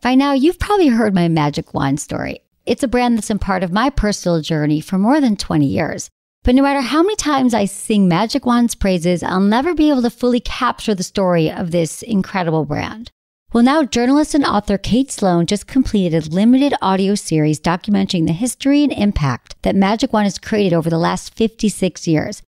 By now, you've probably heard my Magic Wand story. It's a brand that's been part of my personal journey for more than 20 years. But no matter how many times I sing Magic Wand's praises, I'll never be able to fully capture the story of this incredible brand. Well, now journalist and author Kate Sloane just completed a limited audio series documenting the history and impact that Magic Wand has created over the last 56 years.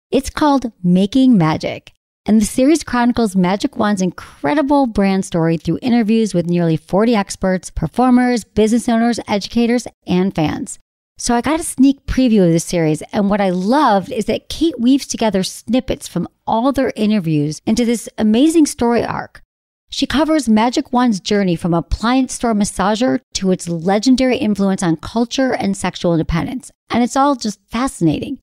It's called Making Magic. And the series chronicles Magic Wand's incredible brand story through interviews with nearly 40 experts, performers, business owners, educators, and fans. So I got a sneak preview of the series, and what I loved is that Kate weaves together snippets from all their interviews into this amazing story arc. She covers Magic Wand's journey from appliance store massager to its legendary influence on culture and sexual independence, and it's all just fascinating.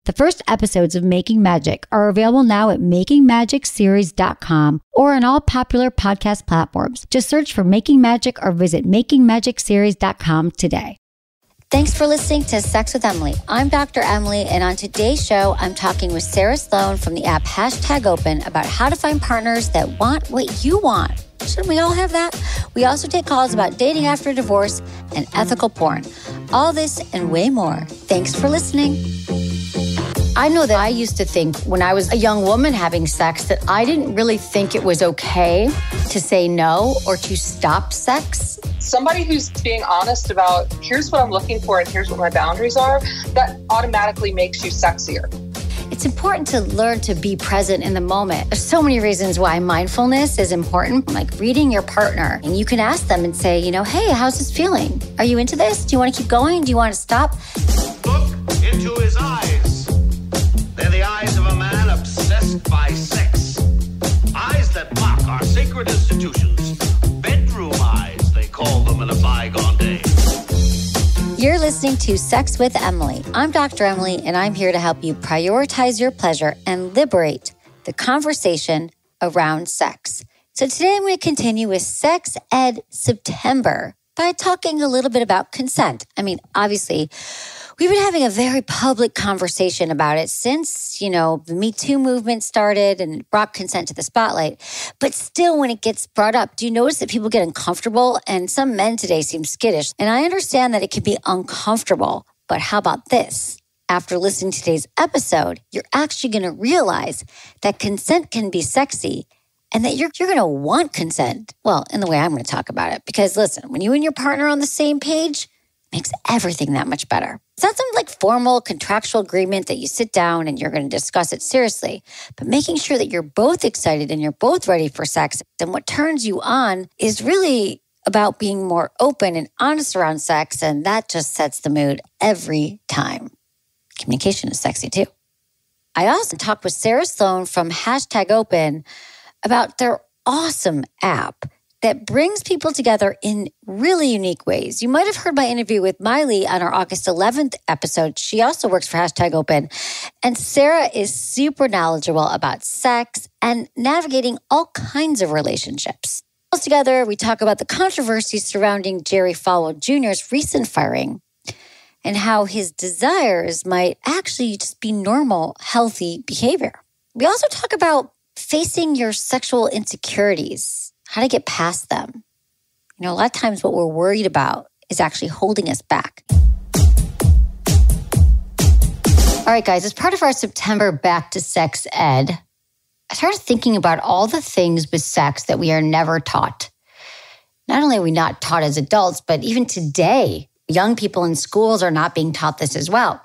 The first episodes of Making Magic are available now at makingmagicseries.com or on all popular podcast platforms. Just search for Making Magic or visit makingmagicseries.com today. Thanks for listening to Sex with Emily. I'm Dr. Emily, and on today's show, I'm talking with Sarah Sloane from the app #Open about how to find partners that want what you want. Shouldn't we all have that? We also take calls about dating after divorce and ethical porn. All this and way more. Thanks for listening. I know that I used to think when I was a young woman having sex that I didn't really think it was okay to say no or to stop sex. Somebody who's being honest about here's what I'm looking for and here's what my boundaries are, that automatically makes you sexier. It's important to learn to be present in the moment. There's so many reasons why mindfulness is important, like reading your partner. And you can ask them and say, hey, how's this feeling? Are you into this? Do you want to keep going? Do you want to stop? Look into his eyes. They're the eyes of a man obsessed by sex. Eyes that mock our sacred institutions. Bedroom eyes, they call them in a bygone day. You're listening to Sex with Emily. I'm Dr. Emily, and I'm here to help you prioritize your pleasure and liberate the conversation around sex. So today I'm going to continue with Sex Ed September by talking a little bit about consent. Obviously, we've been having a very public conversation about it since, the Me Too movement started and it brought consent to the spotlight. But still, when it gets brought up, do you notice that people get uncomfortable? And some men today seem skittish. And I understand that it can be uncomfortable. But how about this? After listening to today's episode, you're actually going to realize that consent can be sexy and that you're going to want consent. Well, in the way I'm going to talk about it. Because listen, when you and your partner are on the same page, makes everything that much better. It's not some formal contractual agreement that you sit down and you're going to discuss it seriously, but making sure that you're both excited and you're both ready for sex. And what turns you on is really about being more open and honest around sex, and that just sets the mood every time. Communication is sexy too. I also talked with Sarah Sloane from #Open about their awesome app that brings people together in really unique ways. You might have heard my interview with Miley on our August 11th episode. She also works for #Open. And Sarah is super knowledgeable about sex and navigating all kinds of relationships. Together, we talk about the controversy surrounding Jerry Falwell Jr.'s recent firing and how his desires might actually just be normal, healthy behavior. We also talk about facing your sexual insecurities, how to get past them. A lot of times what we're worried about is actually holding us back. All right, guys, as part of our September Back to Sex Ed, I started thinking about all the things with sex that we are never taught. Not only are we not taught as adults, but even today, young people in schools are not being taught this as well.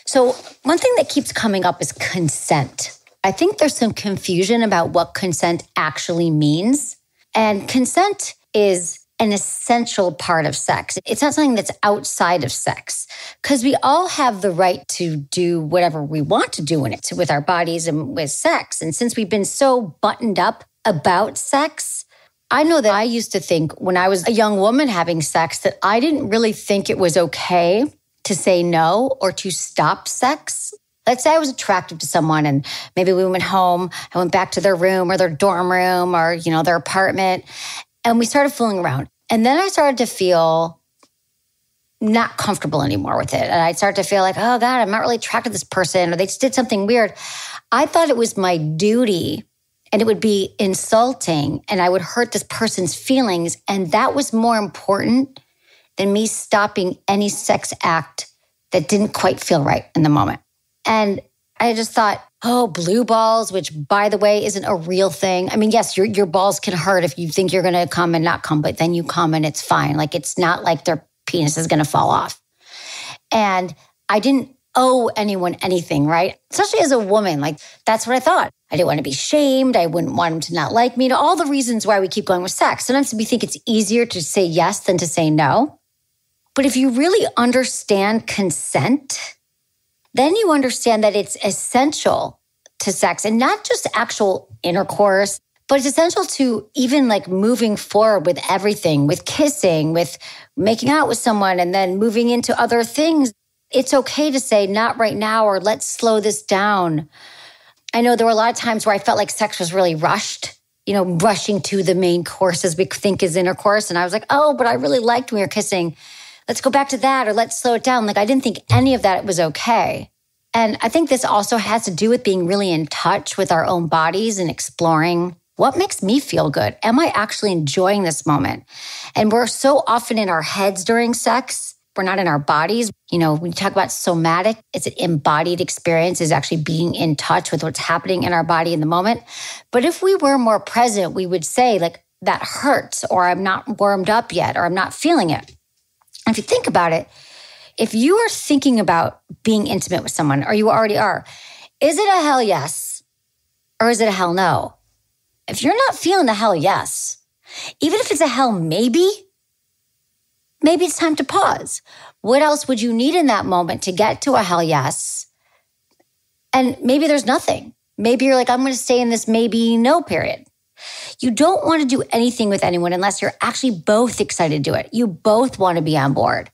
So one thing that keeps coming up is consent. I think there's some confusion about what consent actually means. And consent is an essential part of sex. It's not something that's outside of sex, because we all have the right to do whatever we want to do in it with our bodies and with sex. And since we've been so buttoned up about sex, I know that I used to think when I was a young woman having sex that I didn't really think it was okay to say no or to stop sex. Let's say I was attracted to someone and maybe we went home, I went back to their room or their dorm room or, their apartment, and we started fooling around. And then I started to feel not comfortable anymore with it. And I started to feel like, oh God, I'm not really attracted to this person, or they just did something weird. I thought it was my duty and it would be insulting and I would hurt this person's feelings. And that was more important than me stopping any sex act that didn't quite feel right in the moment. And I just thought, oh, blue balls, which by the way, isn't a real thing. I mean, yes, your balls can hurt if you think you're going to come and not come, but then you come and it's fine. Like, it's not like their penis is going to fall off. And I didn't owe anyone anything, right? Especially as a woman, like that's what I thought. I didn't want to be shamed. I wouldn't want them to not like me. All the reasons why we keep going with sex. Sometimes we think it's easier to say yes than to say no. But if you really understand consent, then you understand that it's essential to sex and not just actual intercourse, but it's essential to even like moving forward with everything, with kissing, with making out with someone, and then moving into other things. It's okay to say not right now, or let's slow this down. I know there were a lot of times where I felt like sex was really rushed, rushing to the main course as we think is intercourse. And I was like, oh, but I really liked when we were kissing. Let's go back to that, or let's slow it down. Like, I didn't think any of that was okay. And I think this also has to do with being really in touch with our own bodies and exploring what makes me feel good. Am I actually enjoying this moment? And we're so often in our heads during sex. We're not in our bodies. When you talk about somatic, it's an embodied experience, is actually being in touch with what's happening in our body in the moment. But if we were more present, we would say like, that hurts, or I'm not warmed up yet, or I'm not feeling it. And if you think about it, if you are thinking about being intimate with someone, or you already are, is it a hell yes, or is it a hell no? If you're not feeling the hell yes, even if it's a hell maybe it's time to pause. What else would you need in that moment to get to a hell yes? And maybe there's nothing. Maybe you're like, I'm going to stay in this maybe no period. You don't want to do anything with anyone unless you're actually both excited to do it. You both want to be on board.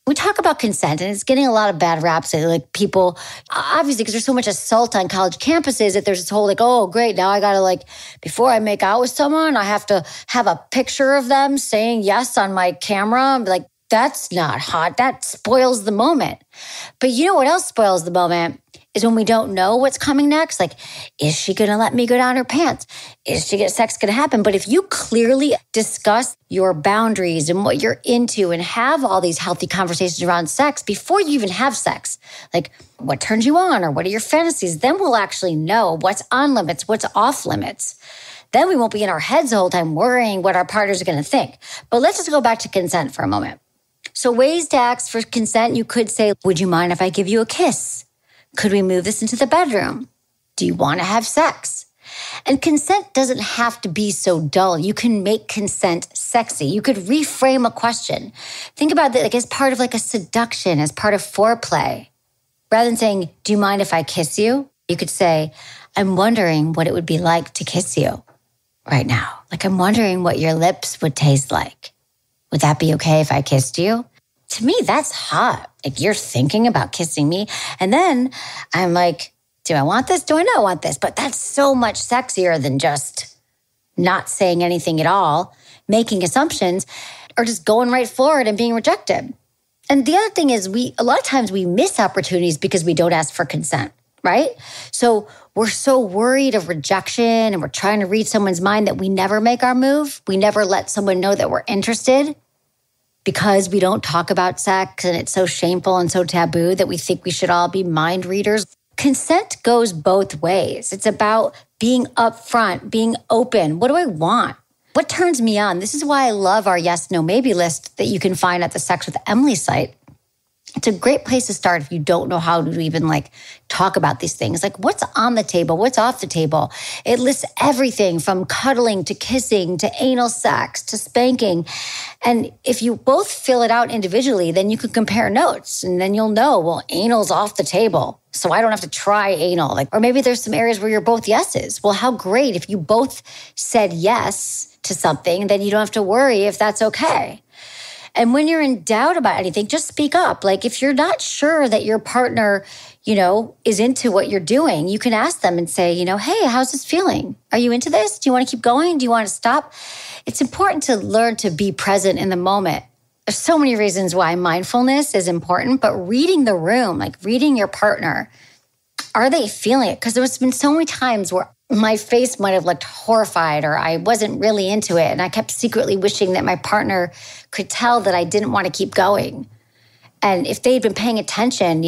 We talk about consent, and it's getting a lot of bad raps. Like, people, obviously, because there's so much assault on college campuses, that there's this whole like, oh, great, now I got to before I make out with someone, I have to have a picture of them saying yes on my camera. I'm like, that's not hot. That spoils the moment. But you know what else spoils the moment? Is when we don't know what's coming next. Like, is she going to let me go down her pants? Is sex going to happen? But if you clearly discuss your boundaries and what you're into and have all these healthy conversations around sex before you even have sex, like what turns you on or what are your fantasies, then we'll actually know what's on limits, what's off limits. Then we won't be in our heads the whole time worrying what our partners are going to think. But let's just go back to consent for a moment. So ways to ask for consent, you could say, would you mind if I give you a kiss? Could we move this into the bedroom? Do you want to have sex? And consent doesn't have to be so dull. You can make consent sexy. You could reframe a question. Think about it as part of a seduction, as part of foreplay. Rather than saying, do you mind if I kiss you? You could say, I'm wondering what it would be like to kiss you right now. I'm wondering what your lips would taste like. Would that be okay if I kissed you? To me, that's hot. You're thinking about kissing me. And then I'm like, do I want this? Do I not want this? But that's so much sexier than just not saying anything at all, making assumptions, or just going right forward and being rejected. And the other thing is a lot of times we miss opportunities because we don't ask for consent, right? So we're so worried of rejection and we're trying to read someone's mind that we never make our move. We never let someone know that we're interested. Because we don't talk about sex and it's so shameful and so taboo that we think we should all be mind readers. Consent goes both ways. It's about being upfront, being open. What do I want? What turns me on? This is why I love our yes, no, maybe list that you can find at the Sex with Emily site. It's a great place to start if you don't know how to even talk about these things. What's on the table? What's off the table? It lists everything from cuddling to kissing to anal sex to spanking. And if you both fill it out individually, then you can compare notes and then you'll know, well, anal's off the table. So I don't have to try anal. Or maybe there's some areas where you're both yeses. Well, how great if you both said yes to something, then you don't have to worry if that's okay. And when you're in doubt about anything, just speak up. If you're not sure that your partner, is into what you're doing, you can ask them and say, hey, how's this feeling? Are you into this? Do you want to keep going? Do you want to stop? It's important to learn to be present in the moment. There's so many reasons why mindfulness is important, but reading the room, reading your partner, are they feeling it? Because there's been so many times where my face might have looked horrified or I wasn't really into it. And I kept secretly wishing that my partner could tell that I didn't want to keep going. And if they'd been paying attention,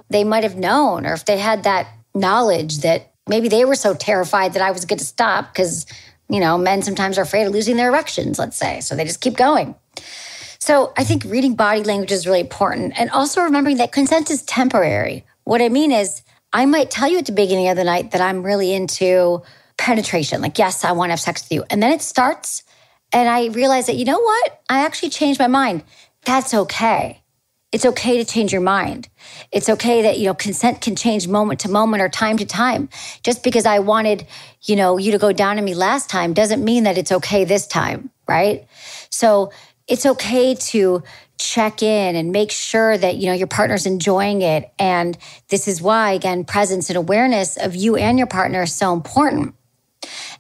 they might have known, or if they had that knowledge that maybe they were so terrified that I was going to stop because, men sometimes are afraid of losing their erections, let's say. So they just keep going. So I think reading body language is really important. And also remembering that consent is temporary. What I mean is I might tell you at the beginning of the night that I'm really into penetration. Like, yes, I want to have sex with you. And then it starts and I realize that, you know what? I actually changed my mind. That's okay. It's okay to change your mind. It's okay that, consent can change moment to moment or time to time. Just because I wanted, you to go down on me last time doesn't mean that it's okay this time, right? So it's okay to check in and make sure that, your partner's enjoying it. And this is why, again, presence and awareness of you and your partner is so important.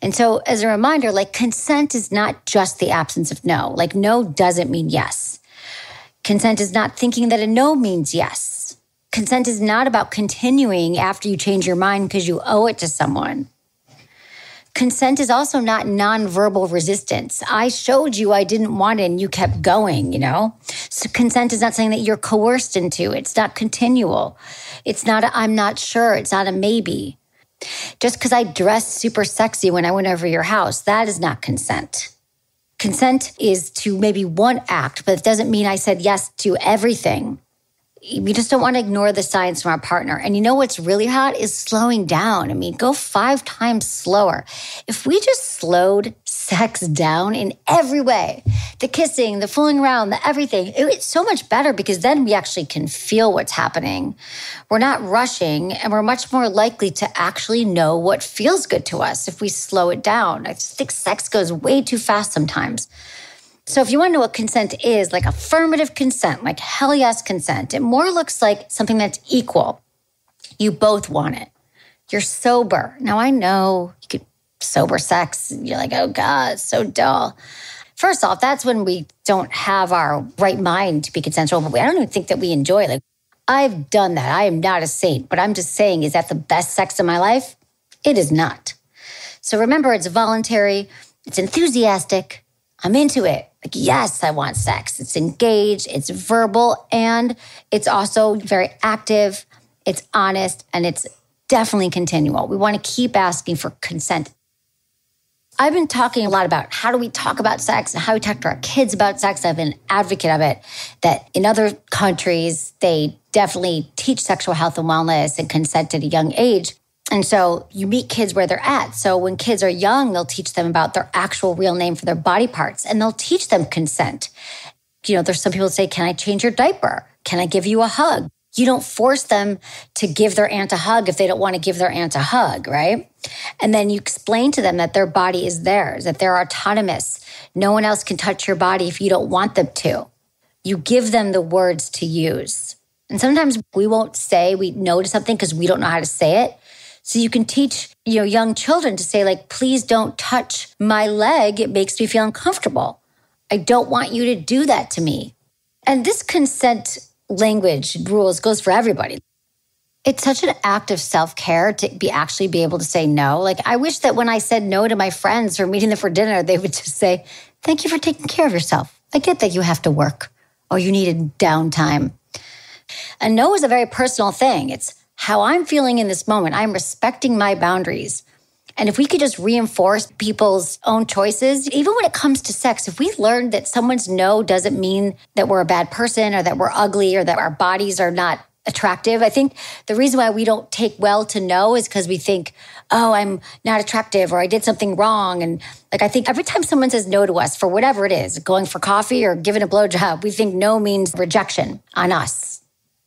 And so as a reminder, consent is not just the absence of no. No doesn't mean yes. Consent is not thinking that a no means yes. Consent is not about continuing after you change your mind because you owe it to someone. Consent is also not nonverbal resistance. I showed you I didn't want it and you kept going, So consent is not something that you're coerced into. It's not continual. It's not a I'm not sure. It's not a maybe. Just because I dressed super sexy when I went over your house, that is not consent. Consent is to maybe one act, but it doesn't mean I said yes to everything. We just don't want to ignore the signs from our partner. And what's really hot is slowing down. Go 5 times slower. If we just slowed sex down in every way, the kissing, the fooling around, the everything, it's so much better because then we actually can feel what's happening. We're not rushing and we're much more likely to actually know what feels good to us if we slow it down. I just think sex goes way too fast sometimes. So if you want to know what consent is, affirmative consent, hell yes consent, it more looks like something that's equal. You both want it. You're sober. Now I know you could sober sex. You're like, oh God, it's so dull. First off, that's when we don't have our right mind to be consensual, but I don't even think that we enjoy it. I've done that. I am not a saint, but I'm just saying, is that the best sex in my life? It is not. So remember, it's voluntary. It's enthusiastic. I'm into it. Yes, I want sex. It's engaged, it's verbal, and it's also very active, it's honest, and it's definitely continual. We want to keep asking for consent. I've been talking a lot about how do we talk about sex and how we talk to our kids about sex. I've been an advocate of it, that in other countries, they definitely teach sexual health and wellness and consent at a young age. And so you meet kids where they're at. So when kids are young, they'll teach them about their actual real name for their body parts, and they'll teach them consent. There's some people that say, can I change your diaper? Can I give you a hug? You don't force them to give their aunt a hug if they don't want to give their aunt a hug, right? And then you explain to them that their body is theirs, that they're autonomous. No one else can touch your body if you don't want them to. You give them the words to use. And sometimes we won't say we know to something because we don't know how to say it. So you can teach, young children to say, please don't touch my leg. It makes me feel uncomfortable. I don't want you to do that to me. And this consent language rules goes for everybody. It's such an act of self-care to actually be able to say no. I wish that when I said no to my friends for meeting them for dinner, they would just say, thank you for taking care of yourself. I get that you have to work or you needed downtime. A no is a very personal thing. It's how I'm feeling in this moment. I'm respecting my boundaries. And if we could just reinforce people's own choices, even when it comes to sex, if we learned that someone's no doesn't mean that we're a bad person or that we're ugly or that our bodies are not attractive. I think the reason why we don't take well to no is because we think, oh, I'm not attractive or I did something wrong. And I think every time someone says no to us for whatever it is, going for coffee or giving a blowjob, we think no means rejection on us.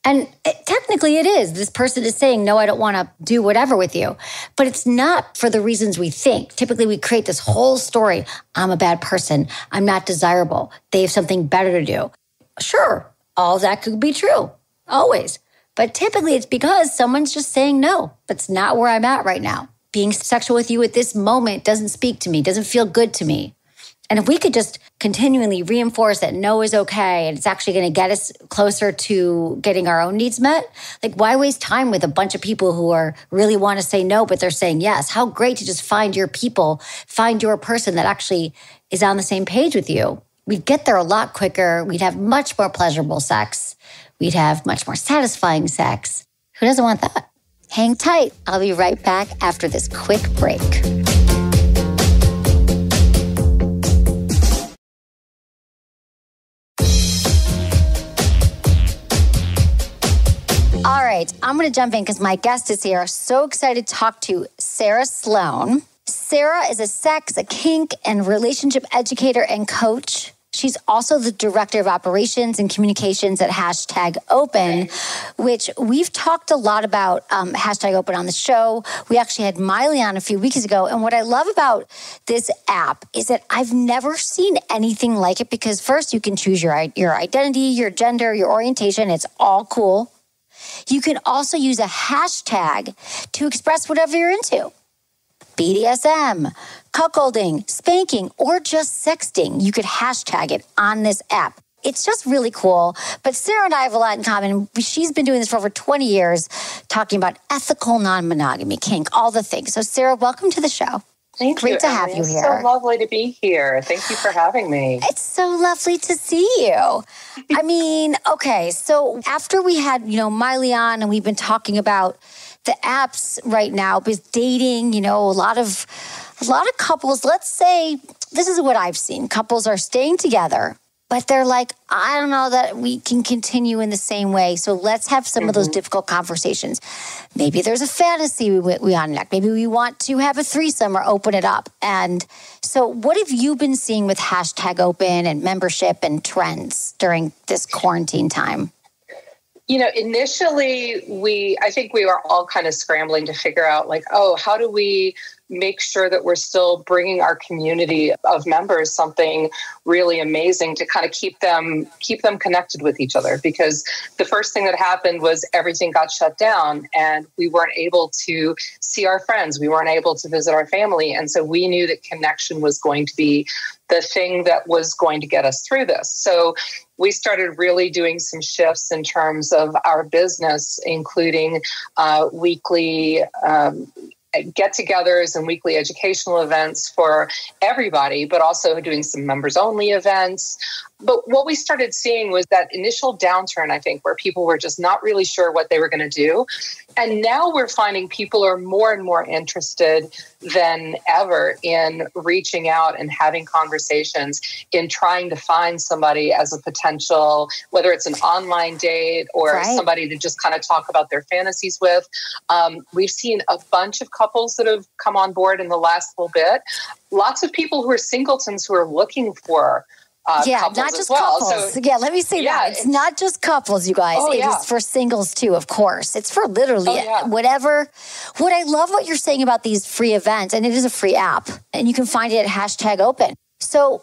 And technically it is. This person is saying, no, I don't want to do whatever with you. But it's not for the reasons we think. Typically, we create this whole story. I'm a bad person. I'm not desirable. They have something better to do. Sure, all that could be true, always. But typically, it's because someone's just saying, no, that's not where I'm at right now. Being sexual with you at this moment doesn't speak to me, doesn't feel good to me. And if we could just continually reinforce that no is okay and it's actually going to get us closer to getting our own needs met, like why waste time with a bunch of people who really want to say no, but they're saying yes? How great to just find your people, find your person that actually is on the same page with you. We'd get there a lot quicker. We'd have much more pleasurable sex. We'd have much more satisfying sex. Who doesn't want that? Hang tight. I'll be right back after this quick break. All right, I'm going to jump in because my guest is here. So excited to talk to Sarah Sloane. Sarah is a sex, a kink, and relationship educator and coach. She's also the director of operations and communications at #Open, which we've talked a lot about #Open on the show. We actually had Miley on a few weeks ago. And what I love about this app is that I've never seen anything like it because first you can choose your identity, your gender, your orientation. It's all cool. You can also use a hashtag to express whatever you're into. BDSM, cuckolding, spanking, or just sexting. You could hashtag it on this app. It's just really cool. But Sarah and I have a lot in common. She's been doing this for over 20 years, talking about ethical non-monogamy, kink, all the things. So Sarah, welcome to the show. Thank you. Great to have you It's here. so lovely to be here. Thank you for having me. It's so lovely to see you. I mean, okay, so after we had, Miley on and we've been talking about the apps right now, with dating, a lot of couples, let's say, this is what I've seen. Couples are staying together, but they're like, I don't know that we can continue in the same way. So let's have some of those difficult conversations. Maybe there's a fantasy we want to enact. Maybe we want to have a threesome or open it up. And so what have you been seeing with #Open and membership and trends during this quarantine time? Initially, I think we were all kind of scrambling to figure out how do we make sure that we're still bringing our community of members something really amazing to kind of keep them connected with each other. Because the first thing that happened was everything got shut down and we weren't able to see our friends. We weren't able to visit our family. And so we knew that connection was going to be the thing that was going to get us through this. So we started really doing some shifts in terms of our business, including weekly get-togethers and weekly educational events for everybody, but also doing some members-only events. But what we started seeing was that initial downturn, I think, where people were just not really sure what they were going to do. And now we're finding people are more and more interested than ever in reaching out and having conversations, in trying to find somebody as a potential, whether it's an online date or somebody to just kind of talk about their fantasies with. We've seen a bunch of couples that have come on board in the last little bit. Lots of people who are singletons who are looking for couples not just well. couples. So, let me say that. It's not just couples, you guys. It is for singles too, of course. It's for literally whatever. What I love what you're saying about these free events, and it is a free app, and you can find it at #Open. So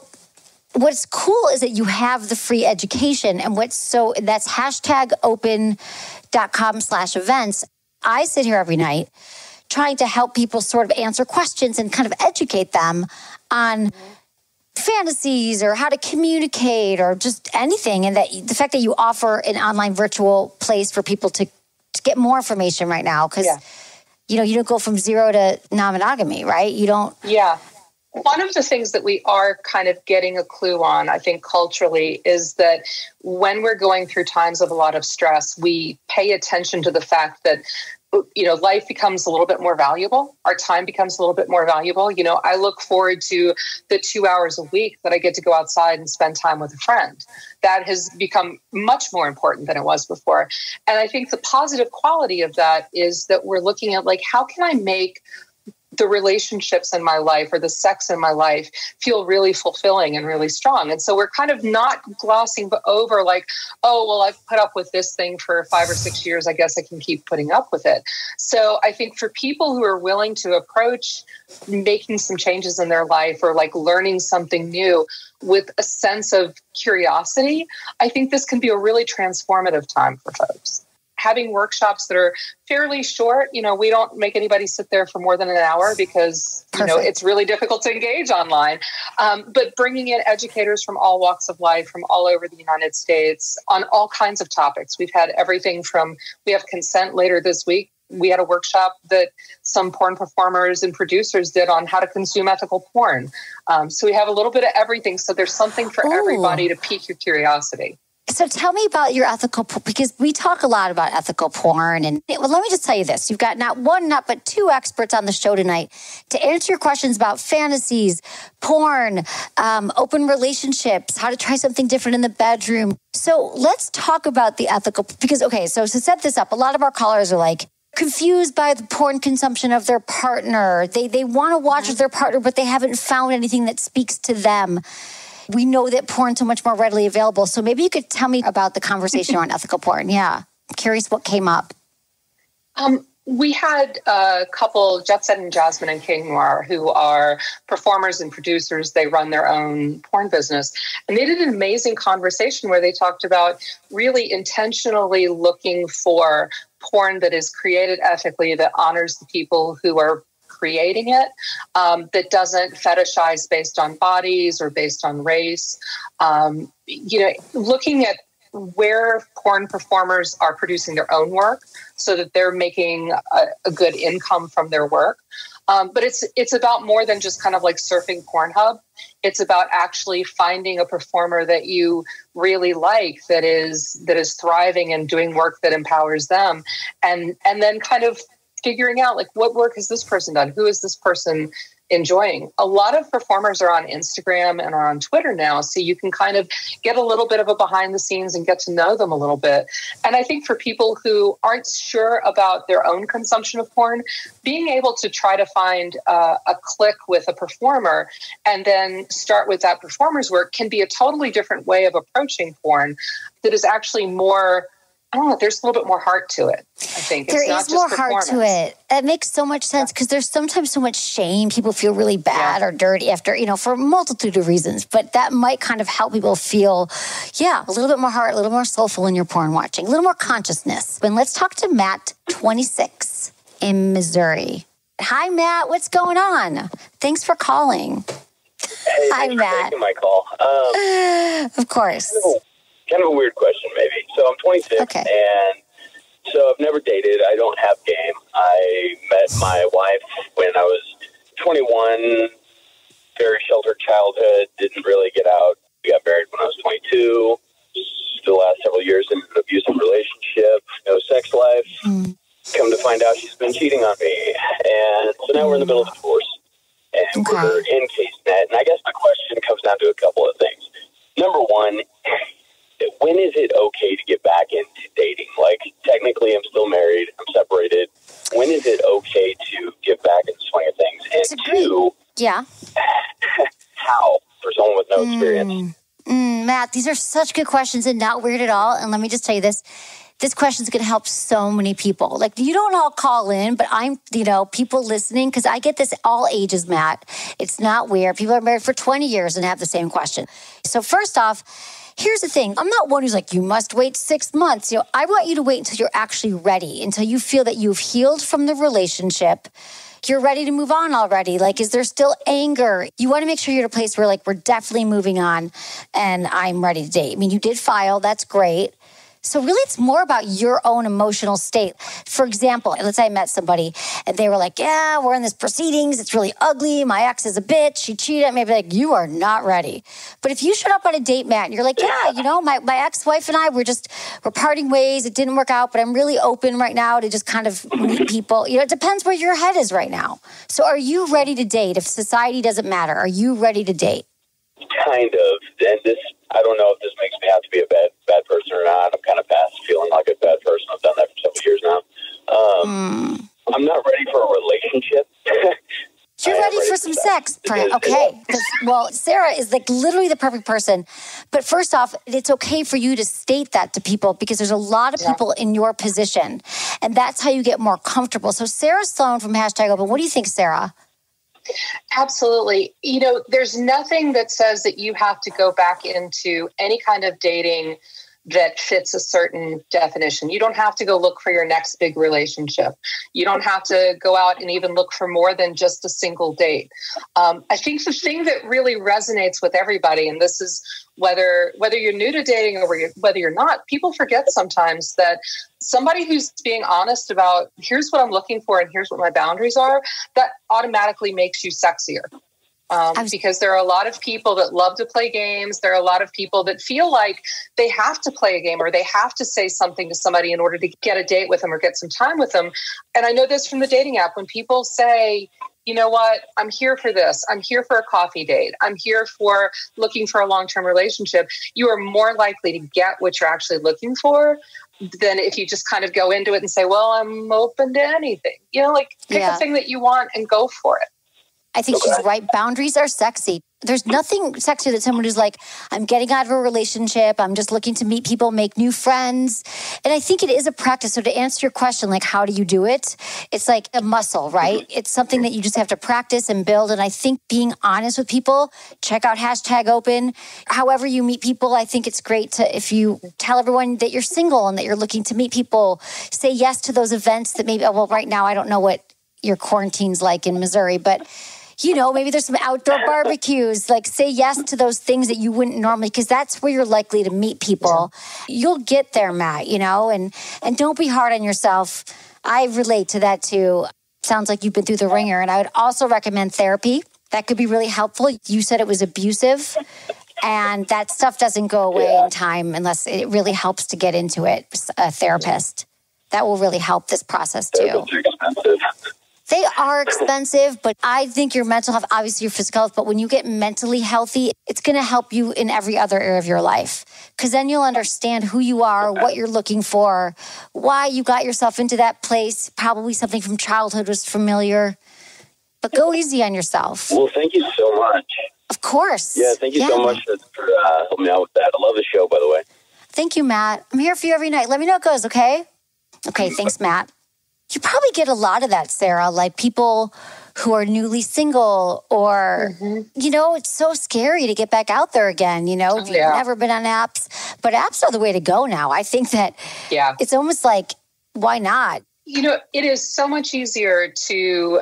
what's cool is that you have the free education, and that's #open.com/events. I sit here every night trying to help people sort of answer questions and kind of educate them on fantasies or how to communicate or just anything. And that the fact that you offer an online virtual place for people to get more information right now, because, you don't go from zero to non-monogamy, right? You don't. Yeah. One of the things that we are kind of getting a clue on, I think, culturally, is that when we're going through times of a lot of stress, we pay attention to the fact that life becomes a little bit more valuable. Our time becomes a little bit more valuable. I look forward to the 2 hours a week that I get to go outside and spend time with a friend. That has become much more important than it was before. And I think the positive quality of that is that we're looking at how can I make the relationships in my life or the sex in my life feel really fulfilling and really strong. And so we're kind of not glossing over I've put up with this thing for 5 or 6 years. I guess I can keep putting up with it. So I think for people who are willing to approach making some changes in their life or learning something new with a sense of curiosity, I think this can be a really transformative time for folks. having workshops that are fairly short. We don't make anybody sit there for more than an hour because, it's really difficult to engage online. But bringing in educators from all walks of life, from all over the United States on all kinds of topics. We've had everything from, we have consent later this week. We had a workshop that some porn performers and producers did on how to consume ethical porn. So we have a little bit of everything. So there's something for everybody to pique your curiosity. So tell me about your ethical, because we talk a lot about ethical porn. And let me just tell you this. You've got not one, but two experts on the show tonight to answer your questions about fantasies, porn, open relationships, how to try something different in the bedroom. So let's talk about the ethical, because, so to set this up, a lot of our callers are like, confused by the porn consumption of their partner. They want to watch with their partner, but they haven't found anything that speaks to them. We know that porn's so much more readily available. So maybe you could tell me about the conversation around ethical porn. Yeah. I'm curious what came up. We had a couple, Jet Set and Jasmine and King Noir, who are performers and producers. They run their own porn business. And they did an amazing conversation where they talked about really intentionally looking for porn that is created ethically, that honors the people who are creating it, that doesn't fetishize based on bodies or based on race. Looking at where porn performers are producing their own work so that they're making a good income from their work. But it's about more than just kind of like surfing Pornhub. It's about actually finding a performer that you really like, that is thriving and doing work that empowers them, and then kind of figuring out like, what work has this person done? Who is this person enjoying? A lot of performers are on Instagram and are on Twitter now, so you can kind of get a little bit of a behind the scenes and get to know them a little bit. And I think for people who aren't sure about their own consumption of porn, being able to try to find a click with a performer and then start with that performer's work can be a totally different way of approaching porn that is actually more, I don't know, there's a little bit more heart to it, I think. There is more heart to it. It makes so much sense because there's sometimes so much shame. People feel really bad or dirty after, for a multitude of reasons. But that might kind of help people feel, a little bit more heart, a little more soulful in your porn watching, a little more consciousness. And let's talk to Matt, 26, in Missouri. Hi, Matt. What's going on? Thanks for calling. Hey, hi, Matt. For taking my call. Of course. Kind of a weird question, maybe. So I'm 26, and so I've never dated. I don't have game. I met my wife when I was 21, very sheltered childhood, didn't really get out. We got married when I was 22. The last several years in an abusive relationship, no sex life. Come to find out she's been cheating on me. And so now we're in the middle of a divorce, and we're in case net. And I guess my question comes down to a couple of things. Number one, when is it okay to get back into dating? Like, technically, I'm still married. I'm separated. When is it okay to get back into the swing of things? And two, how, for someone with no experience? Matt, these are such good questions and not weird at all. And let me just tell you this. This question is going to help so many people. Like, you don't all call in, but I'm, people listening, because I get this all ages, Matt. It's not weird. People are married for 20 years and have the same question. So first off, here's the thing. I'm not one who's like, you must wait 6 months. I want you to wait until you're actually ready, until you feel that you've healed from the relationship. You're ready to move on already. Like, is there still anger? You want to make sure you're at a place where, like, we're definitely moving on and I'm ready to date. I mean, you did file. That's great. So really, it's more about your own emotional state. For example, let's say I met somebody and they were like, we're in this proceedings. It's really ugly. My ex is a bitch. She cheated on me. I'd be like, you are not ready. But if you showed up on a date, Matt, and you're like, my ex-wife and I, we're parting ways. It didn't work out, but I'm really open right now to just kind of meet people. It depends where your head is right now. So are you ready to date? If society doesn't matter, are you ready to date? Kind of. And this, I don't know if this makes me out to be a bad person or not. I'm kind of past feeling like a bad person. I've done that for several years now. I'm not ready for a relationship. You're ready for some sex. Okay. Well, Sarah is like literally the perfect person. But first off, it's okay for you to state that to people because there's a lot of people in your position. And that's how you get more comfortable. So Sarah Sloane from #Open. What do you think, Sarah? Absolutely. There's nothing that says that you have to go back into any kind of dating that fits a certain definition. You don't have to go look for your next big relationship. You don't have to go out and even look for more than just a single date. I think the thing that really resonates with everybody, and this is whether you're new to dating or whether you're not, people forget sometimes that somebody who's being honest about here's what I'm looking for and here's what my boundaries are, that automatically makes you sexier. Because there are a lot of people that love to play games. There are a lot of people that feel like they have to play a game or they have to say something to somebody in order to get a date with them or get some time with them. And I know this from the dating app. When people say, you know what, I'm here for this. I'm here for a coffee date. I'm here for looking for a long-term relationship. You are more likely to get what you're actually looking for than if you just kind of go into it and say, well, I'm open to anything. You know, like pick a thing that you want and go for it. I think she's right. Boundaries are sexy. There's nothing sexier than someone who's like, I'm getting out of a relationship. I'm just looking to meet people, make new friends. And I think it is a practice. So to answer your question, like, how do you do it? It's like a muscle, right? It's something that you just have to practice and build. And I think being honest with people, check out #open. However you meet people, I think it's great to, if you tell everyone that you're single and that you're looking to meet people, say yes to those events that maybe, well, right now, I don't know what your quarantine's like in Missouri, but you know, maybe there's some outdoor barbecues. Like, say yes to those things that you wouldn't normally, because that's where you're likely to meet people. You'll get there, Matt, you know, and don't be hard on yourself. I relate to that too. Sounds like you've been through the ringer. And I would also recommend therapy. That could be really helpful. You said it was abusive, and that stuff doesn't go away in time unless it really helps to get into it. A therapist. That will really help this process too. They are expensive, but I think your mental health, obviously your physical health, but when you get mentally healthy, it's going to help you in every other area of your life. Because then you'll understand who you are, what you're looking for, why you got yourself into that place. Probably something from childhood was familiar. But go easy on yourself. Well, thank you so much. Of course. Yeah, thank you so much for helping me out with that. I love the show, by the way. Thank you, Matt. I'm here for you every night. Let me know how it goes, okay? Okay, thanks, Matt. You probably get a lot of that, Sarah, like people who are newly single or, you know, it's so scary to get back out there again, you know, if you've never been on apps. But apps are the way to go now. I think that it's almost like, why not? You know, it is so much easier to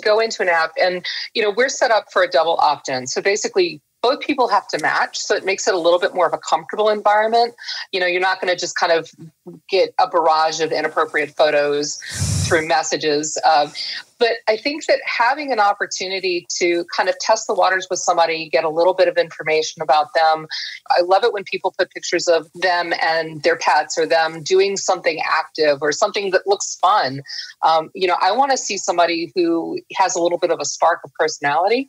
go into an app and, you know, we're set up for a double opt-in. So basically, both people have to match, so it makes it a little bit more of a comfortable environment. You know, you're not going to just kind of get a barrage of inappropriate photos through messages. But I think that having an opportunity to kind of test the waters with somebody, get a little bit of information about them. I love it when people put pictures of them and their pets or them doing something active or something that looks fun. You know, I want to see somebody who has a little bit of a spark of personality.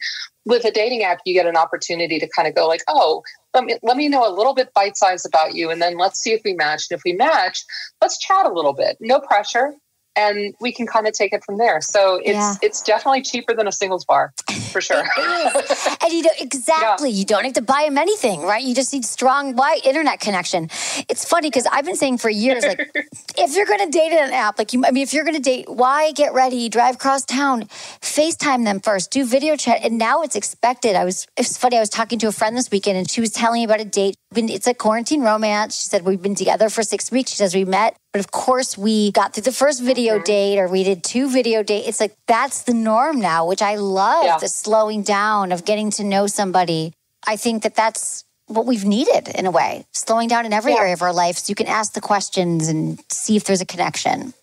With a dating app, you get an opportunity to kind of go like, oh, let me know a little bit bite-sized about you. And then let's see if we match. And if we match, let's chat a little bit. No pressure. And we can kind of take it from there. So it's definitely cheaper than a singles bar, for sure. And you don't, you don't have to buy them anything, right? You just need strong internet connection. It's funny because I've been saying for years, like, if you're going to date an app, like if you're going to date, why get ready, drive across town, FaceTime them first, do video chat, and now it's expected. It's funny. I was talking to a friend this weekend, and she was telling me about a date. It's a quarantine romance. She said we've been together for 6 weeks. She says we met. But of course, we got through the first video date or we did 2 video dates. It's like, that's the norm now, which I love, the slowing down of getting to know somebody. I think that that's what we've needed in a way, slowing down in every area of our life so you can ask the questions and see if there's a connection.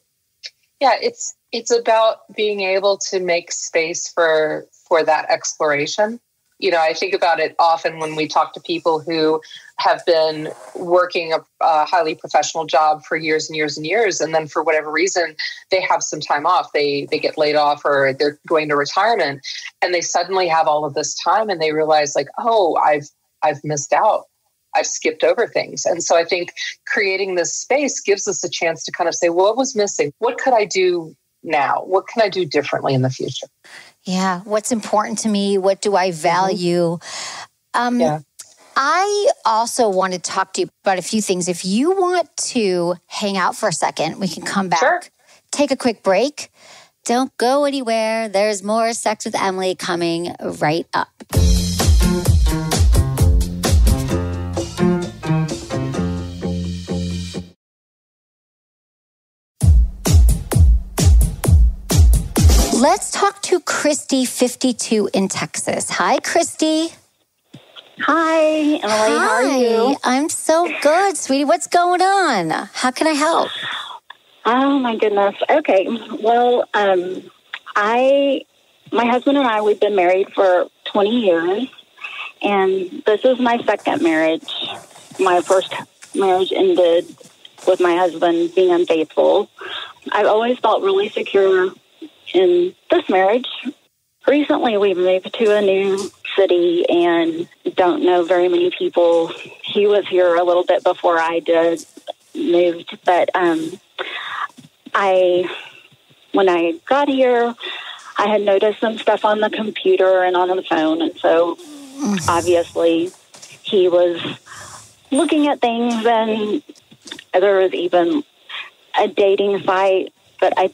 Yeah, it's about being able to make space for that exploration. You know, I think about it often when we talk to people who have been working a highly professional job for years and years and years. And then for whatever reason, they have some time off. They get laid off or they're going to retirement and they suddenly have all of this time and they realize like, oh, I've missed out. I've skipped over things. And so I think creating this space gives us a chance to kind of say, well, what was missing? What could I do now? What can I do differently in the future? Yeah. What's important to me? What do I value? I also want to talk to you about a few things. If you want to hang out for a second, we can come back, take a quick break. Don't go anywhere. There's more Sex with Emily coming right up. Let's talk to Christy, 52 in Texas. Hi, Christy. Hi, Emily. How are you? I'm so good, sweetie. What's going on? How can I help? Oh, my goodness. Okay. Well, my husband and I, we've been married for 20 years, and this is my second marriage. My first marriage ended with my husband being unfaithful. I've always felt really secure in this marriage. Recently, we've moved to a new city and don't know very many people. He was here a little bit before I did moved, but when I got here, I had noticed some stuff on the computer and on the phone, and so obviously he was looking at things, and there was even a dating site, but I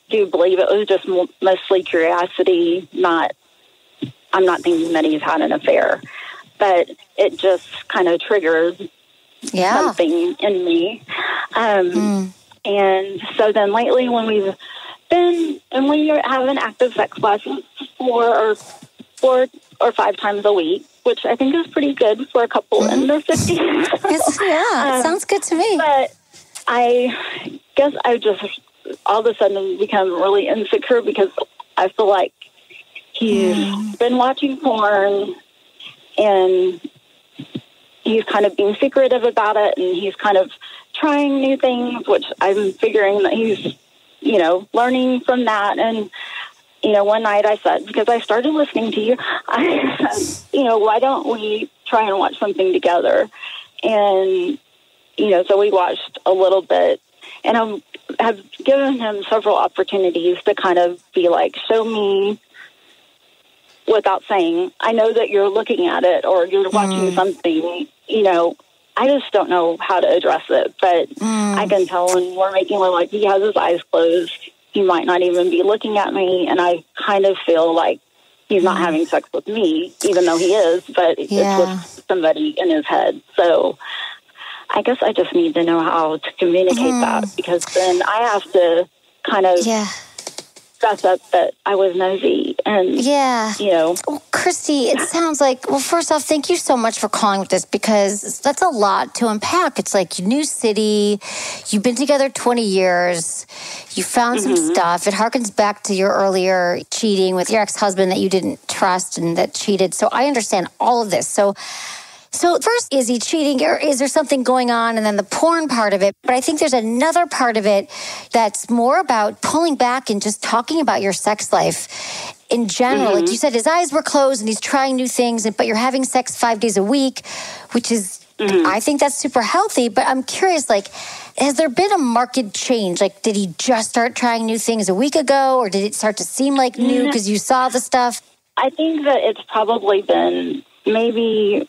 do believe it was just mostly curiosity, I'm not thinking that he's had an affair, but it just kind of triggers something in me. And so then lately when we have an active sex class 4 or 5 times a week, which I think is pretty good for a couple in their 50s. It sounds good to me. But I guess I just all of a sudden become really insecure because I feel like he's been watching porn and he's kind of being secretive about it, and he's kind of trying new things, which I'm figuring that he's, learning from that. And, one night I said, because I started listening to you, I said, why don't we try and watch something together? And, so we watched a little bit, and I have given him several opportunities to kind of be like, show me without saying, I know that you're looking at it or you're watching something, I just don't know how to address it. But I can tell when we're making like he has his eyes closed, he might not even be looking at me. And I kind of feel like he's not having sex with me, even though he is, but it's with somebody in his head. So I guess I just need to know how to communicate that, because then I have to kind of dress up that I was nosy and, Well, Christy, it sounds like, well, first off, thank you so much for calling with this, because that's a lot to unpack. It's like new city, you've been together 20 years, you found some stuff. It harkens back to your earlier cheating with your ex-husband that you didn't trust and that cheated. So I understand all of this. So first, is he cheating, or is there something going on? And then the porn part of it. But I think there's another part of it that's more about pulling back and just talking about your sex life in general. Like you said, his eyes were closed and he's trying new things, but you're having sex 5 days a week, which is, I think that's super healthy. But I'm curious, has there been a marked change? Like, did he just start trying new things a week ago, or did it start to seem like new because you saw the stuff? I think that it's probably been maybe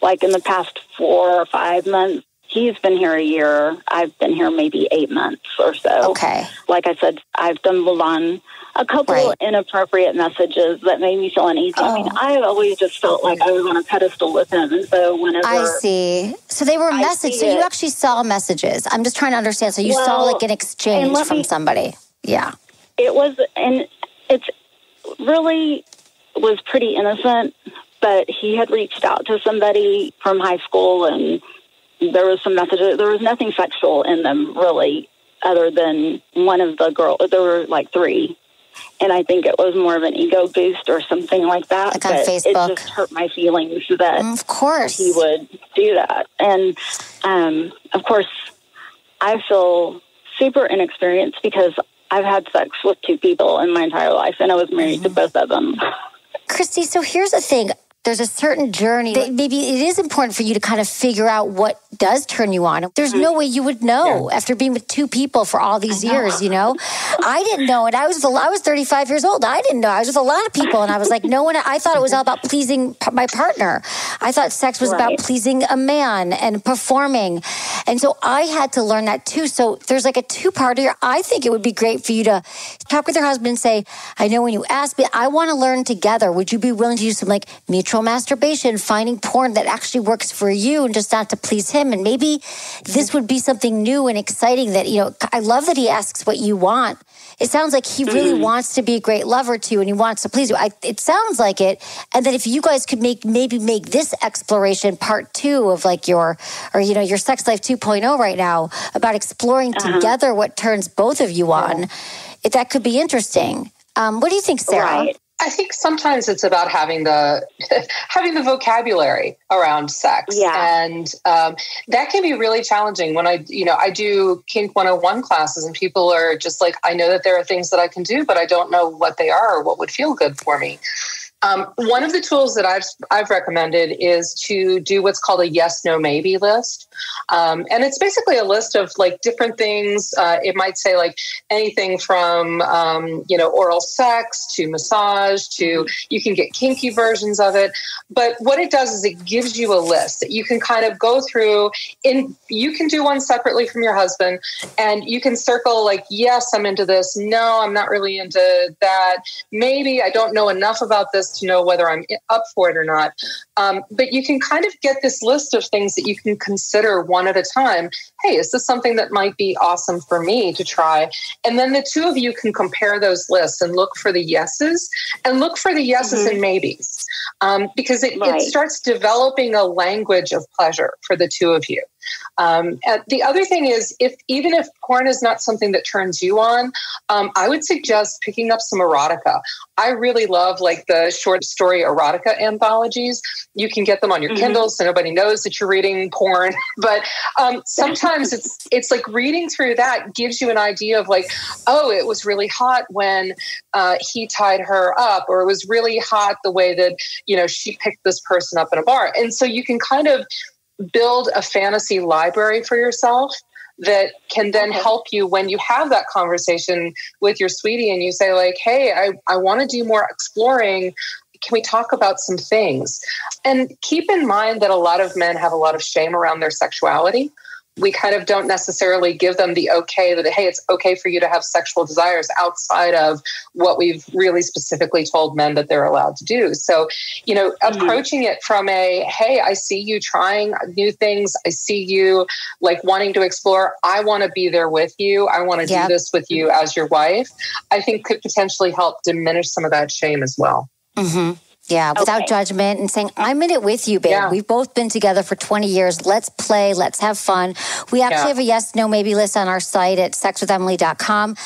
like in the past 4 or 5 months. He's been here a year. I've been here maybe 8 months or so. Okay. Like I said, I've stumbled on a couple inappropriate messages that made me feel uneasy. I mean, I always just felt like I was on a pedestal with him. And so whenever... I see. So they were messages. So you actually saw messages. I'm just trying to understand. So you saw like an exchange from somebody. Yeah. It was, and it's really was pretty innocent, but he had reached out to somebody from high school, and there was some messages. There was nothing sexual in them, really, other than one of the girls. There were like 3. And I think it was more of an ego boost or something like that. Like on Facebook. It just hurt my feelings that of course he would do that. And, of course, I feel super inexperienced because I've had sex with 2 people in my entire life, and I was married to both of them. Christy, so here's the thing. There's a certain journey that maybe it is important for you to kind of figure out what does turn you on. There's no way you would know after being with 2 people for all these years, I didn't know it. I was 35 years old. I didn't know. I was with a lot of people, and I was like, I thought it was all about pleasing my partner. I thought sex was about pleasing a man and performing. And so I had to learn that too. So there's like a 2-parter here. I think it would be great for you to talk with your husband and say, I know when you ask me, I want to learn together. Would you be willing to do some like mutual natural masturbation, finding porn that actually works for you and just not to please him. And maybe this would be something new and exciting that, I love that he asks what you want. It sounds like he really wants to be a great lover to you and he wants to please you. It sounds like it. And that if you guys could maybe make this exploration part 2 of like your sex life 2.0 right now, about exploring together what turns both of you on, that could be interesting. What do you think, Sarah? Right. I think sometimes it's about having the vocabulary around sex, and that can be really challenging. When I do kink 101 classes, and people are just like, I know that there are things that I can do, but I don't know what they are or what would feel good for me. One of the tools that I've recommended is to do what's called a yes, no, maybe list. And it's basically a list of like different things. It might say like anything from, oral sex to massage to, you can get kinky versions of it. But what it does is it gives you a list that you can kind of go through. You can do one separately from your husband, and you can circle like, yes, I'm into this. No, I'm not really into that. Maybe I don't know enough about this to know whether I'm up for it or not. But you can kind of get this list of things that you can consider one at a time. Hey, is this something that might be awesome for me to try? And then the two of you can compare those lists and look for the yeses and look for the yeses and maybes, because it starts developing a language of pleasure for the two of you. The other thing is, even if porn is not something that turns you on, I would suggest picking up some erotica. I really love like the short story erotica anthologies. You can get them on your Kindle, so nobody knows that you're reading porn. But sometimes it's like reading through that gives you an idea of like, oh, it was really hot when he tied her up, or it was really hot the way that, she picked this person up in a bar. And so you can kind of build a fantasy library for yourself that can then help you when you have that conversation with your sweetie and you say like, hey, I want to do more exploring. Can we talk about some things? And keep in mind that a lot of men have a lot of shame around their sexuality. We kind of don't necessarily give them the okay that, hey, it's okay for you to have sexual desires outside of what we've really specifically told men that they're allowed to do. So, approaching it from hey, I see you trying new things. I see you like wanting to explore. I want to be there with you. I want to do this with you as your wife, I think could potentially help diminish some of that shame as well. Mm-hmm. Yeah, without judgment and saying, I'm in it with you, babe. Yeah. We've both been together for 20 years. Let's play. Let's have fun. We actually have a yes, no, maybe list on our site at sexwithemily.com.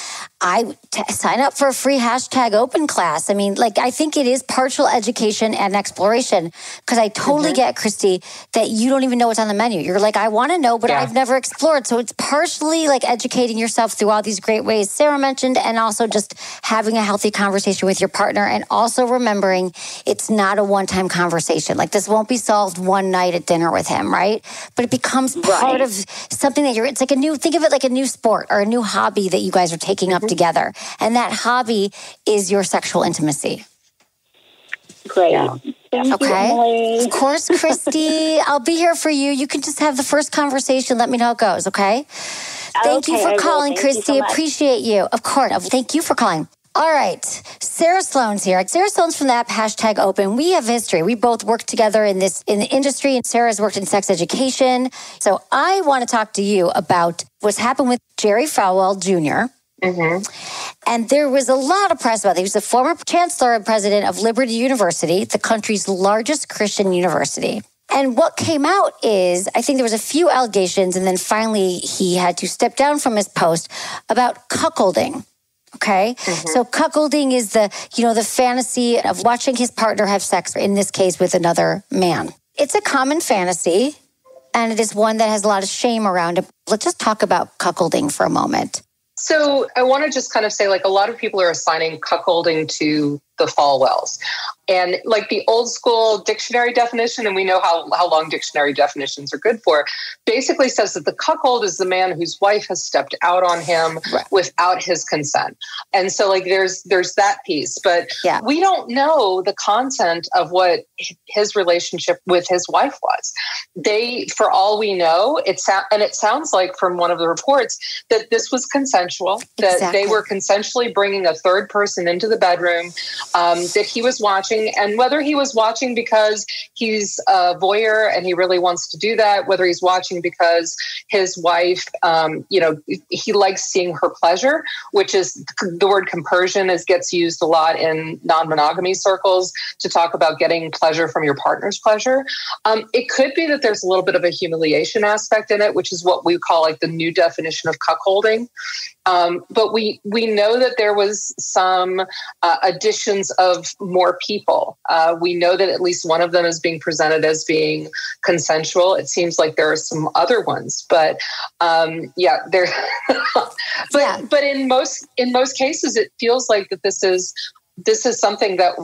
I sign up for a free #open class. I mean, I think it is partial education and exploration, because I totally get, Christy, that you don't even know what's on the menu. You're like, I want to know, but I've never explored. So it's partially like educating yourself through all these great ways Sarah mentioned, and also just having a healthy conversation with your partner, and also remembering it's not a one-time conversation. Like, this won't be solved one night at dinner with him, right? But it becomes part of something that it's like think of it like a new sport or a new hobby that you guys are taking up together. And that hobby is your sexual intimacy. Great. Yeah. Thank you, Emily. Of course, Christy. I'll be here for you. You can just have the first conversation. Let me know how it goes, okay? Thank you for calling, Christy. Appreciate you. Of course. Thank you for calling. All right. Sarah Sloane's here. Sarah Sloane's from the app #open. We have history. We both worked together in the industry, and Sarah's worked in sex education. So I want to talk to you about what's happened with Jerry Falwell Jr., And there was a lot of press about it. He was the former chancellor and president of Liberty University, the country's largest Christian university. And what came out is, I think there was a few allegations, and then finally he had to step down from his post about cuckolding. Okay. So cuckolding is the fantasy of watching his partner have sex, in this case with another man. It's a common fantasy, and it is one that has a lot of shame around it. Let's just talk about cuckolding for a moment. So I want to just kind of say, a lot of people are assigning cuckolding to the Falwells. And the old school dictionary definition, and we know how long dictionary definitions are good for, basically says that the cuckold is the man whose wife has stepped out on him without his consent. And so there's that piece. But we don't know the content of what his relationship with his wife was. For all we know, it sounds like from one of the reports that this was consensual, that they were consensually bringing a third person into the bedroom. that he was watching, and whether he was watching because he's a voyeur and he really wants to do that, whether he's watching because his wife, he likes seeing her pleasure, which is the word compersion gets used a lot in non-monogamy circles to talk about getting pleasure from your partner's pleasure. It could be that there's a little bit of a humiliation aspect in it, which is what we call like the new definition of cuckolding. But we know that there was some additions of more people. We know that at least one of them is being presented as being consensual. It seems like there are some other ones, but there. But in most cases, it feels like that this is something that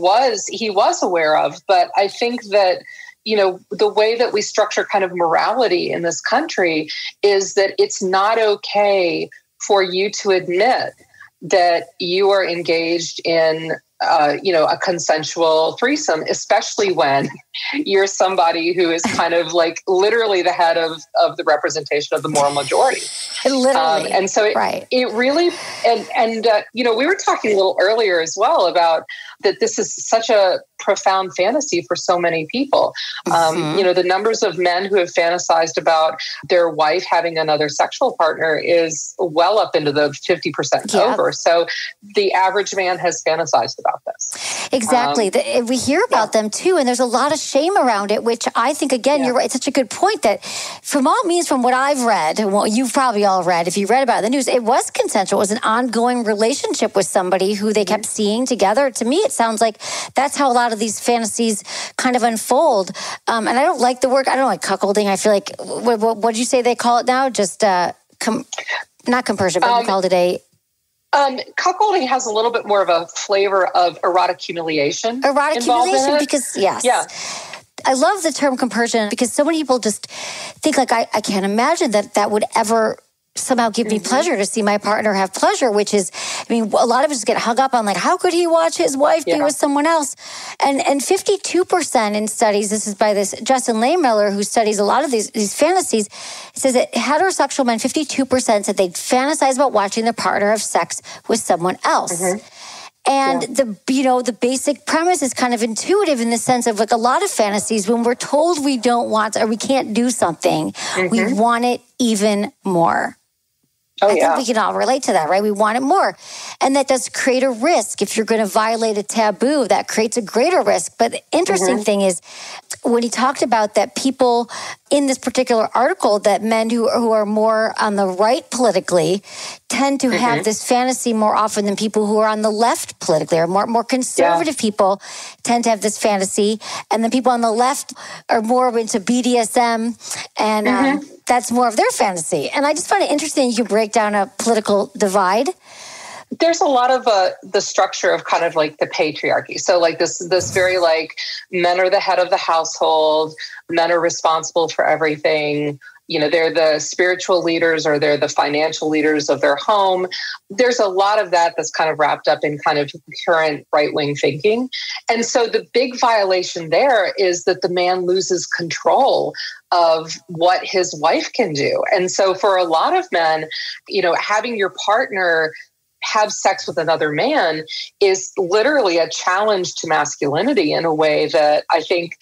he was aware of. But I think that, the way that we structure kind of morality in this country is that it's not okay for you to admit that you are engaged in, a consensual threesome, especially when you're somebody who is kind of like literally the head of the representation of the moral majority. Literally. And so it really, we were talking a little earlier as well about that this is such a profound fantasy for so many people. The numbers of men who have fantasized about their wife having another sexual partner is well up into the 50% over. So the average man has fantasized about this. Exactly. We hear about them too, and there's a lot of shame around it, which I think, again, you're right. It's such a good point that from what I've read, well, you've probably all read, if you read about it in the news, it was consensual. It was an ongoing relationship with somebody who they kept seeing together. To me, it sounds like that's how a lot of these fantasies kind of unfold. And I don't like the word, I don't like cuckolding. I feel like, what did you say they call it now? Just, not compersion, but you called it cuckolding has a little bit more of a flavor of erotic humiliation. Because, I love the term compersion because so many people just think like, I can't imagine that would ever somehow give me pleasure to see my partner have pleasure, which is, a lot of us get hung up on like, how could he watch his wife be with someone else? And 52% in studies, this is by this Justin Lehmiller, who studies a lot of these fantasies, says that heterosexual men, 52% said they'd fantasize about watching their partner have sex with someone else. And the basic premise is kind of intuitive in the sense of like a lot of fantasies, when we're told we don't want or we can't do something, we want it even more. I think we can all relate to that, right? We want it more. And that does create a risk. If you're going to violate a taboo, that creates a greater risk. But the interesting thing is when he talked about that people in this particular article, that men who are more on the right politically tend to have this fantasy more often than people who are on the left politically, or more conservative people tend to have this fantasy. And then people on the left are more into BDSM and that's more of their fantasy. And I just find it interesting you break down a political divide. There's a lot of the structure of kind of like the patriarchy. So like this very like men are the head of the household, men are responsible for everything. They're the spiritual leaders or they're the financial leaders of their home. There's a lot of that's kind of wrapped up in kind of current right-wing thinking. And so the big violation there is that the man loses control of what his wife can do. And so for a lot of men, having your partner have sex with another man is literally a challenge to masculinity in a way that I think,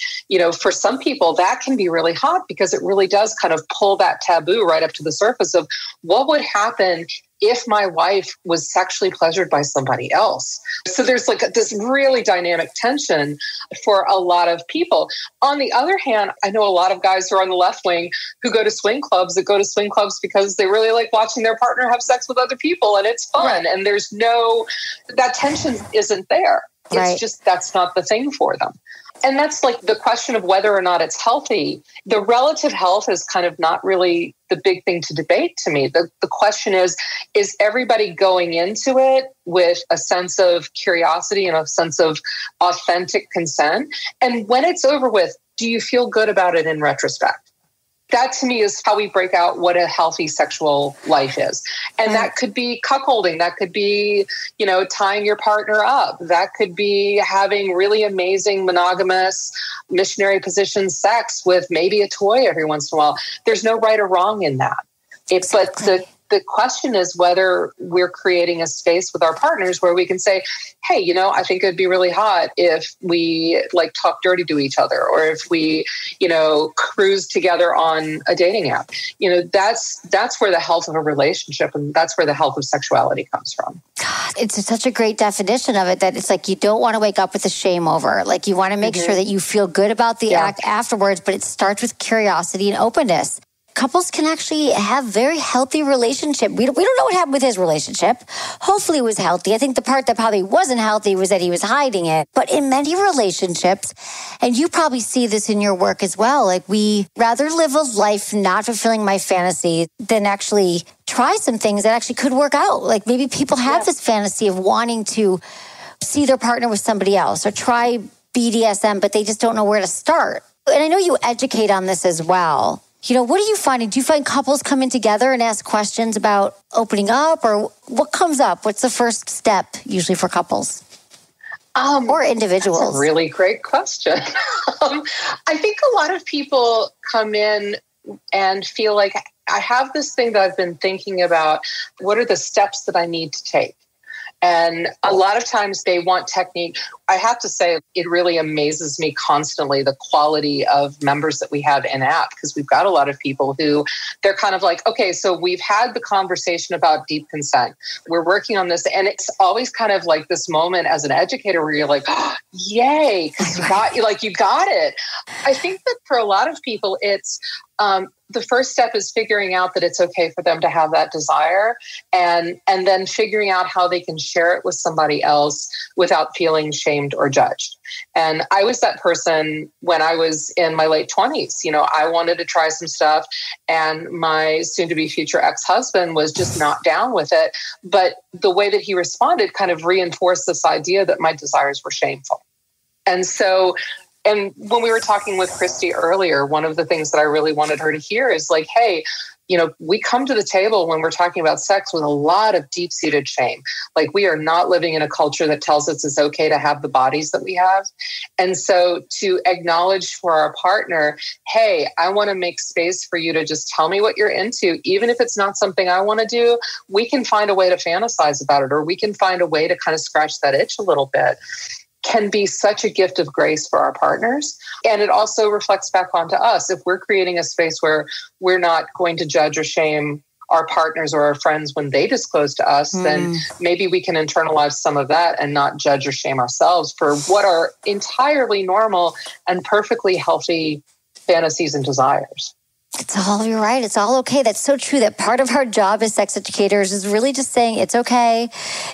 for some people that can be really hot because it really does kind of pull that taboo right up to the surface of what would happen if my wife was sexually pleasured by somebody else. So there's like this really dynamic tension for a lot of people. On the other hand, I know a lot of guys who are on the left wing who go to swing clubs because they really like watching their partner have sex with other people and it's fun. And there's that tension isn't there. It's just, that's not the thing for them. And that's like the question of whether or not it's healthy. The relative health is kind of not really the big thing to debate to me. The question is everybody going into it with a sense of curiosity and a sense of authentic consent? And when it's over with, do you feel good about it in retrospect? That to me is how we break out what a healthy sexual life is. And that could be cuckolding. That could be, tying your partner up. That could be having really amazing monogamous missionary position sex with maybe a toy every once in a while. There's no right or wrong in that. But the question is whether we're creating a space with our partners where we can say, hey, I think it'd be really hot if we like talk dirty to each other, or if we, cruise together on a dating app. That's where the health of a relationship and that's where the health of sexuality comes from. God, it's such a great definition of it, that it's like you don't want to wake up with the shame over. Like you want to make sure that you feel good about the act afterwards, but it starts with curiosity and openness. Couples can actually have very healthy relationship. We don't know what happened with his relationship. Hopefully it was healthy. I think the part that probably wasn't healthy was that he was hiding it. But in many relationships, and you probably see this in your work as well, like we rather live a life not fulfilling my fantasy than actually try some things that actually could work out. Like maybe people have this fantasy of wanting to see their partner with somebody else or try BDSM, but they just don't know where to start. And I know you educate on this as well. What are you finding? Do you find couples come in together and ask questions about opening up, or what comes up? What's the first step usually for couples or individuals? That's a really great question. I think a lot of people come in and feel like I have this thing that I've been thinking about. What are the steps that I need to take? And a lot of times they want technique. I have to say, it really amazes me constantly, the quality of members that we have in app, because we've got a lot of people who they're kind of like, okay, so we've had the conversation about deep consent. We're working on this. And it's always kind of like this moment as an educator where you're like, oh, yay, because you got it. I think that for a lot of people, it's the first step is figuring out that it's okay for them to have that desire, and then figuring out how they can share it with somebody else without feeling shamed or judged. And I was that person when I was in my late 20s. I wanted to try some stuff, and my soon-to-be future ex-husband was just not down with it. But the way that he responded kind of reinforced this idea that my desires were shameful. And when we were talking with Christy earlier, one of the things that I really wanted her to hear is like, hey, we come to the table when we're talking about sex with a lot of deep-seated shame. Like we are not living in a culture that tells us it's okay to have the bodies that we have. And so to acknowledge for our partner, hey, I want to make space for you to just tell me what you're into. Even if it's not something I want to do, we can find a way to fantasize about it, or we can find a way to kind of scratch that itch a little bit. Can be such a gift of grace for our partners. And it also reflects back onto us. If we're creating a space where we're not going to judge or shame our partners or our friends when they disclose to us, then maybe we can internalize some of that and not judge or shame ourselves for what are entirely normal and perfectly healthy fantasies and desires. You're right. It's all okay. That's so true. That part of our job as sex educators is really just saying it's okay,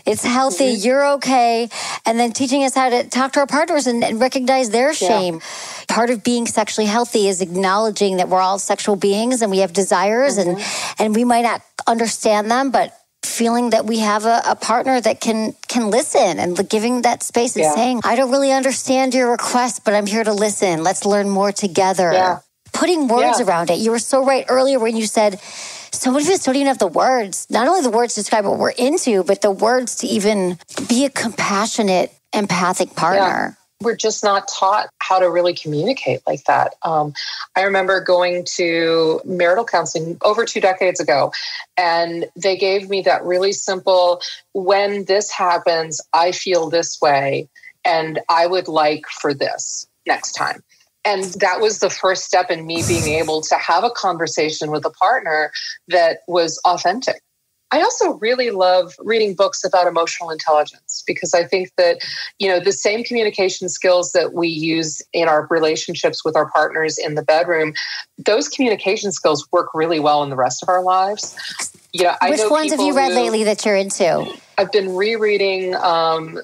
it's healthy, you're okay, and then teaching us how to talk to our partners and recognize their shame. Part of being sexually healthy is acknowledging that we're all sexual beings and we have desires and we might not understand them, but feeling that we have a partner that can listen and giving that space and saying, I don't really understand your request, but I'm here to listen. Let's learn more together. Yeah. Putting words around it. You were so right earlier when you said, so many of us don't even have the words, not only the words to describe what we're into, but the words to even be a compassionate, empathic partner. We're just not taught how to really communicate like that. I remember going to marital counseling over 2 decades ago, and they gave me that really simple, when this happens, I feel this way, and I would like for this next time. And that was the first step in me being able to have a conversation with a partner that was authentic. I also really love reading books about emotional intelligence, because I think that, the same communication skills that we use in our relationships with our partners in the bedroom, those communication skills work really well in the rest of our lives. Which ones have you read lately that you're into? I've been rereading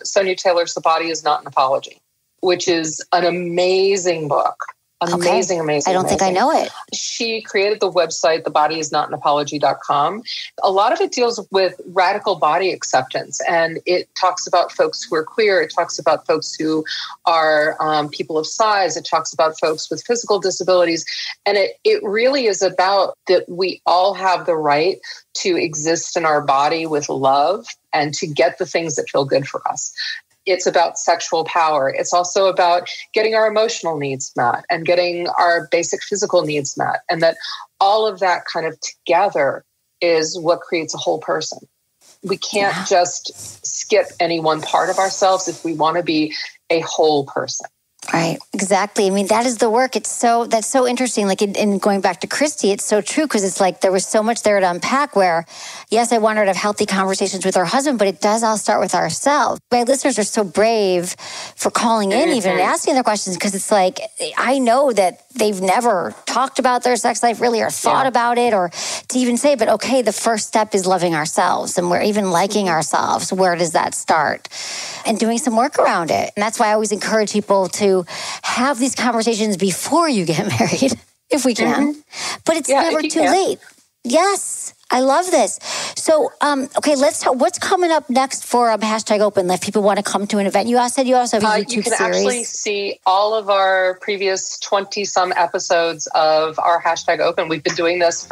Sonia Taylor's The Body Is Not an Apology, which is an amazing book. Amazing. I don't think I know it. She created the website, thebodyisnotanapology.com. A lot of it deals with radical body acceptance, and it talks about folks who are queer. It talks about folks who are people of size. It talks about folks with physical disabilities. And it really is about that we all have the right to exist in our body with love and to get the things that feel good for us. It's about sexual power. It's also about getting our emotional needs met and getting our basic physical needs met. And that all of that kind of together is what creates a whole person. We can't just skip any one part of ourselves if we want to be a whole person. Right, exactly. I mean, that is the work. That's so interesting. Like in going back to Christy, it's so true because it's like there was so much there to unpack where, yes, I want her to have healthy conversations with her husband, but it does all start with ourselves. My listeners are so brave for calling in even and asking their questions because it's like, I know that they've never talked about their sex life really or thought about it or to even say, but okay, the first step is loving ourselves and we're even liking ourselves. Where does that start? And doing some work around it. And that's why I always encourage people to have these conversations before you get married, if we can. But it's never too late. Yes, I love this. So, okay, let's talk. What's coming up next for #Open? If people want to come to an event, you said you also have a YouTube series. You can actually see all of our previous 20-some episodes of our #Open. We've been doing this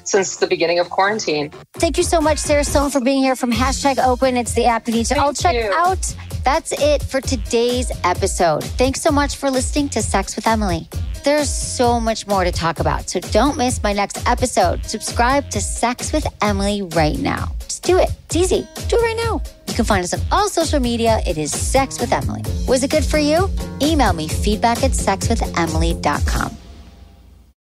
since the beginning of quarantine. Thank you so much, Sarah Sloane, for being here from #Open. It's the app you need to all check out. That's it for today's episode. Thanks so much for listening to Sex with Emily. There's so much more to talk about, so don't miss my next episode. Subscribe to Sex with Emily right now. Just do it. It's easy. Do it right now. You can find us on all social media. It is Sex with Emily. Was it good for you? Email me feedback@sexwithemily.com.